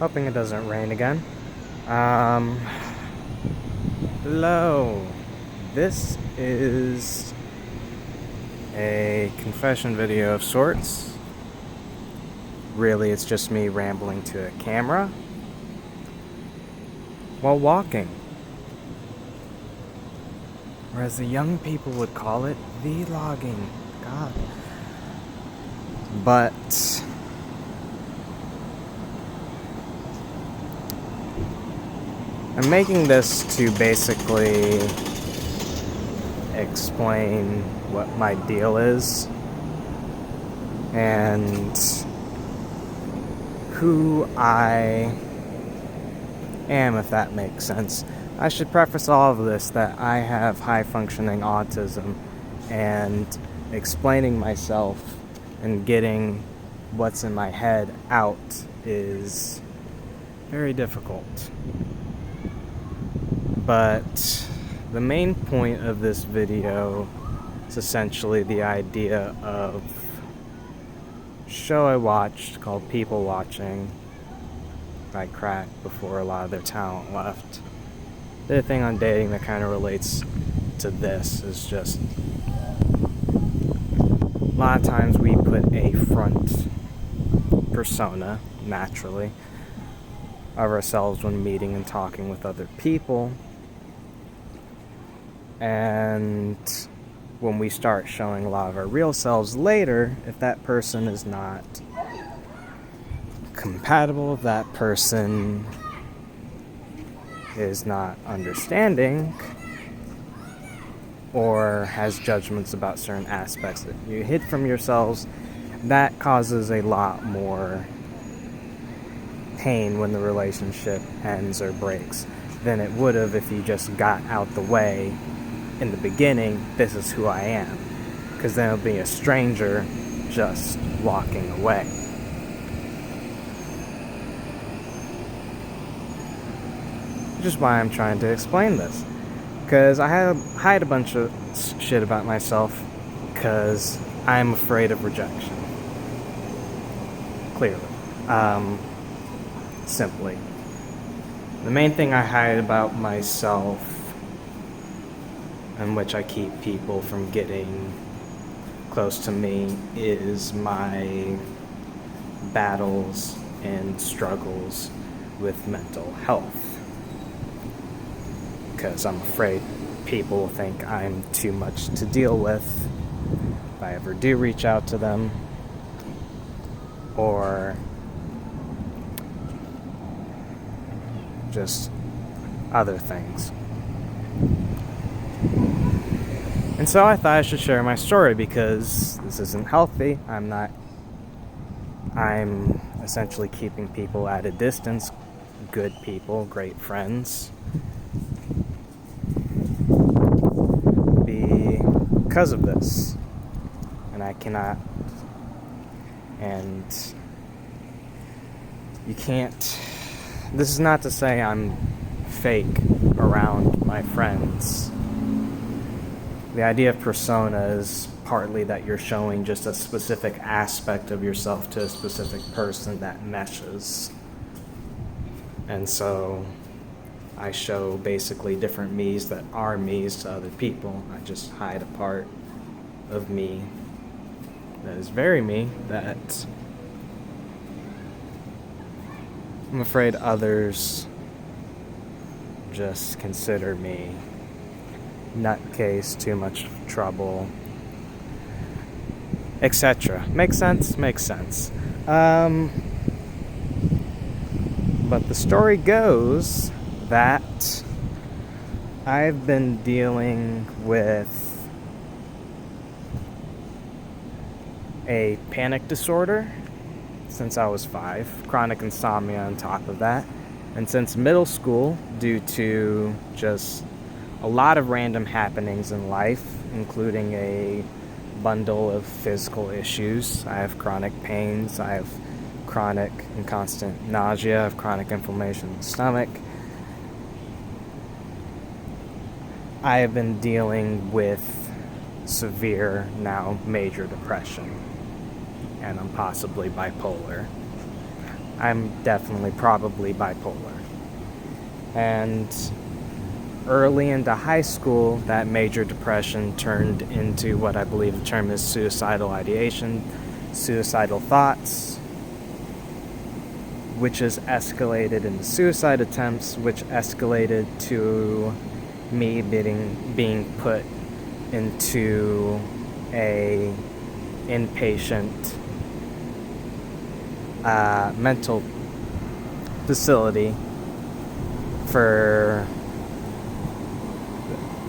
Hoping it doesn't rain again. Um, Hello. This is a confession video of sorts. Really, it's just me rambling to a camera while walking. Or as the young people would call it, vlogging. God. But I'm making this to basically explain what my deal is and who I am, if that makes sense. I should preface all of this that I have high functioning autism, and explaining myself and getting what's in my head out is very difficult. But the main point of this video is essentially the idea of a show I watched called People Watching by Crack before a lot of their talent left. The other thing on dating that kind of relates to this is just a lot of times we put a front persona, naturally, of ourselves when meeting and talking with other people. And when we start showing a lot of our real selves later, if that person is not compatible, if that person is not understanding, or has judgments about certain aspects that you hid from yourselves, that causes a lot more pain when the relationship ends or breaks than it would have if you just got out the way in the beginning. This is who I am, because then it'll be a stranger just walking away. Which is why I'm trying to explain this, because I hide a bunch of shit about myself because I'm afraid of rejection. Clearly. Simply. The main thing I hide about myself, and which I keep people from getting close to me, is my battles and struggles with mental health. Because I'm afraid people will think I'm too much to deal with if I ever do reach out to them, or just other things. And so I thought I should share my story, because this isn't healthy. I'm essentially keeping people at a distance, good people, great friends, because of this. And I cannot, and you can't, this is not to say I'm fake around my friends. The idea of persona is partly that you're showing just a specific aspect of yourself to a specific person that meshes. And so I show basically different me's that are me's to other people. I just hide a part of me that is very me, that I'm afraid others just consider me nutcase, too much trouble, etc. Makes sense? Makes sense. But the story goes that I've been dealing with a panic disorder since I was 5, chronic insomnia on top of that, and since middle school, due to just a lot of random happenings in life, including a bundle of physical issues. I have chronic pains, I have chronic and constant nausea, I have chronic inflammation in the stomach. I have been dealing with severe, now major depression, and I'm possibly bipolar. I'm definitely probably bipolar. And early into high school, that major depression turned into what I believe the term is suicidal ideation, suicidal thoughts, which has escalated into suicide attempts, which escalated to me being put into a inpatient mental facility for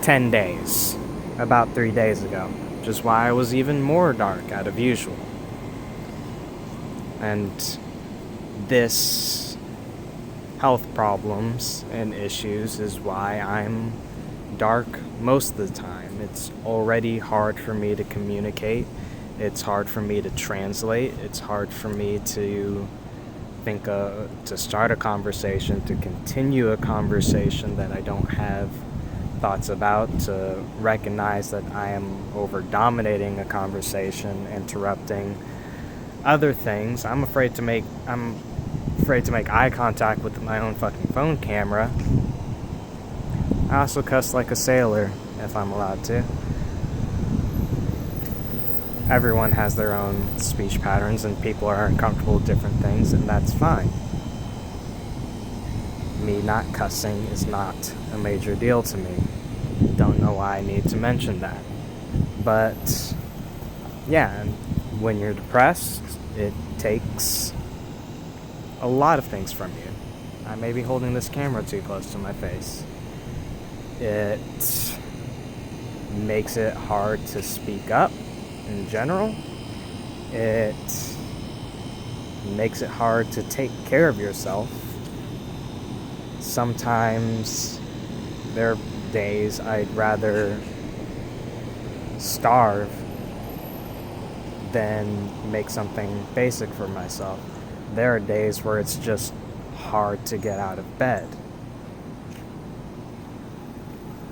10 days, about 3 days ago, which is why I was even more dark out of usual. And this health problems and issues is why I'm dark most of the time. It's already hard for me to communicate. It's hard for me to translate. It's hard for me to to start a conversation, to continue a conversation that I don't have thoughts about, to recognize that I am over dominating a conversation, interrupting other things. I'm afraid to make eye contact with my own fucking phone camera. I also cuss like a sailor, if I'm allowed to. Everyone has their own speech patterns, and people are uncomfortable with different things, and that's fine. Me not cussing is not a major deal to me. Don't know why I need to mention that. But, yeah, when you're depressed, it takes a lot of things from you. I may be holding this camera too close to my face. It makes it hard to speak up in general. It makes it hard to take care of yourself. Sometimes there are days I'd rather starve than make something basic for myself. There are days where it's just hard to get out of bed.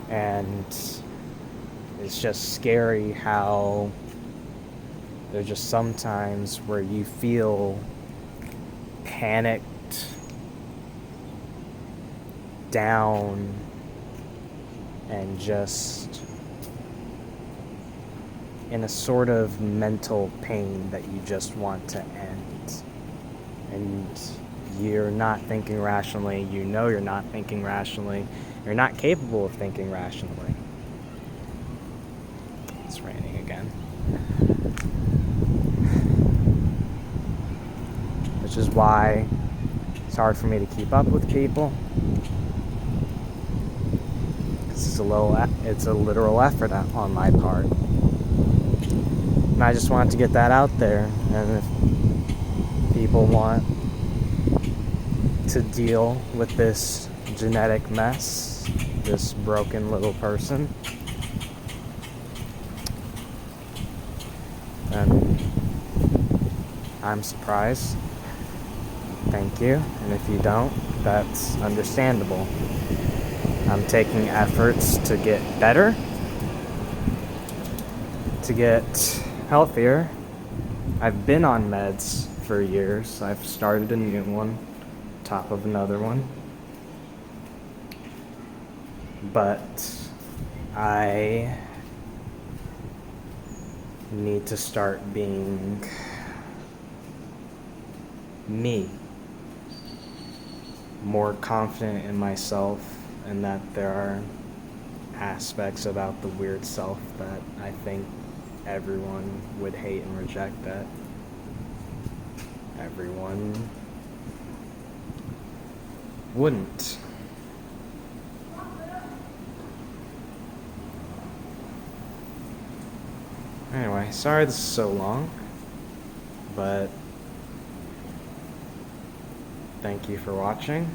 And it's just scary how there's just sometimes where you feel panicked, down, and just in a sort of mental pain that you just want to end. And you're not thinking rationally, you know you're not thinking rationally, you're not capable of thinking rationally. It's raining again. Which is why it's hard for me to keep up with people. It's a literal effort on my part. And I just wanted to get that out there. And if people want to deal with this genetic mess, this broken little person, then I'm surprised. Thank you. And if you don't, that's understandable. I'm taking efforts to get better, to get healthier. I've been on meds for years. I've started a new one, top of another one. But I need to start being me, more confident in myself, and that there are aspects about the weird self that I think everyone would hate and reject, that everyone wouldn't. Anyway, sorry this is so long, but thank you for watching.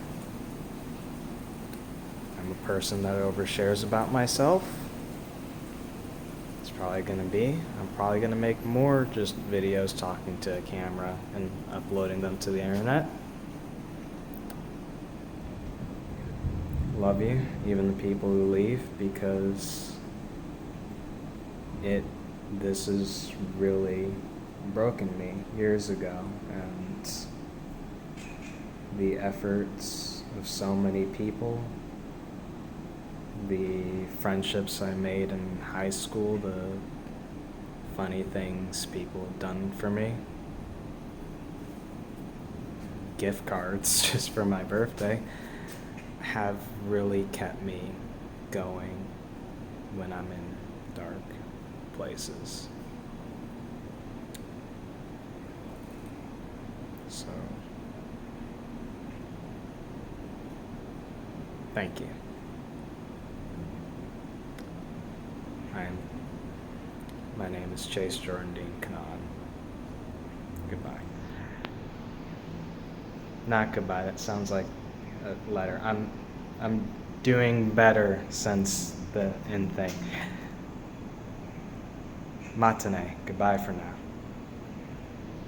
I'm a person that overshares about myself. It's probably gonna be. I'm probably gonna make more just videos talking to a camera and uploading them to the internet. Love you, even the people who leave, because this has really broken me years ago, and the efforts of so many people, the friendships I made in high school, the funny things people have done for me, gift cards just for my birthday, have really kept me going when I'm in dark places. So, thank you. My name is Chase Jordan Dean Kanan. Goodbye. Not goodbye, that sounds like a letter. I'm doing better since the end thing. Matane, goodbye for now.